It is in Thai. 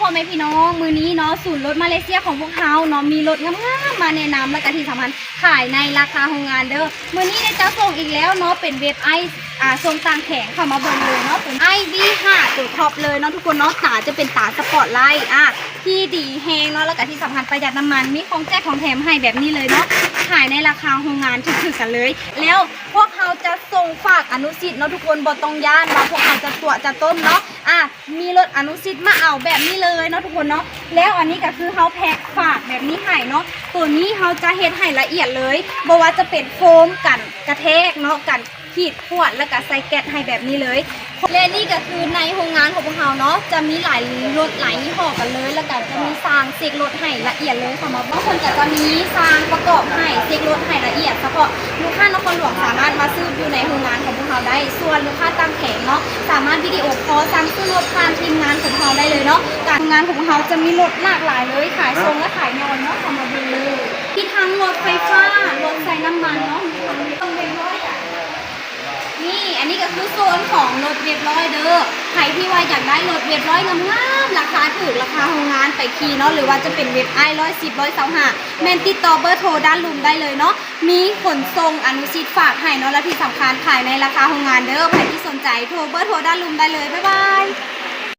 พ่อแม่พี่น้องมือนี้เนาะศูนย์รถมาเลเซียของพวกเขาเนาะมีรถงามๆมาแนะนำและก็ที่สำคัญขายในราคาโรงงานเด้อมือนี้ได้จะส่งอีกแล้วเนาะเป็นเว็บทรงต่างแข็งเข้ามาเบิ่งเลยเนาะเป็น IV5 ตัวท็อปเลยเนาะทุกคนเนาะตาจะเป็นตาสปอร์ตไลท์ที่ดีแฮงเนาะแล้วก็ที่สำคัญประหยัดน้ำมันมีของแจกของแถมให้แบบนี้เลยเนาะขายในราคาโรงงานถึกๆกันเลยแล้วพวกเขาจะส่งฝากอนุสิทธิ์เนาะทุกคนบ่ต้องย่านว่าพวกเขาจะตัวจะต้มเนาะมีรถอนุสิทธิ์มาเอาแบบนี้เลยเนาะทุกคนเนาะแล้วอันนี้ก็คือเขาแพ็คฝากแบบนี้ให้เนาะตัวนี้เขาจะเฮ็ดให้ละเอียดเลยบ่ว่าจะเป็นโฟมกันกระแทกเนาะกันขีดขวดแล้วก็ใส่แก๊สให้แบบนี้เลยและนี่ก็คือในโรงงานของพวกเราเนาะจะมีหลายรถหลายยี่ห้อกันเลยแล้วก็จะมีซางเซ็กรถให้ละเอียดเลยค่ะบางคนก็จะมีซางประกอบให้เซ็กรถให้ละเอียดเฉพาะลูกค้านครหลวงสามารถมาซื้ออยู่ในโรงงานของพวกเราได้ส่วนลูกค้าตามแผงเนาะสามารถวิดีโอคอลสั่งซื้อรถผ่านทีมงานของเราได้เลยเนาะการงานของเราจะมีรถหลากหลายเลยขายทรงและขายนอนเนาะมาดูที่ทั้งรถไฟฟ้ารถใส่น้ำมันเนาะต้องเป็นร้อยนี่อันนี้ก็คือโซนของรถเรียบร้อยเด้อใครที่ว่าอยากได้รถเรียบร้อยงามๆราคาถูกราคาโรงงานไปขี่เนาะหรือว่าจะเป็นเว็บ110 125แมนติดต่อเบอร์โทรด้านลุมได้เลยเนาะมีขนส่งอนุสิทธิ์ฝากให้เนาะและที่สำคัญขายในราคาโรงงานเด้อใครที่สนใจโทรเบอร์โทรด้านลุมได้เลยบ๊ายบาย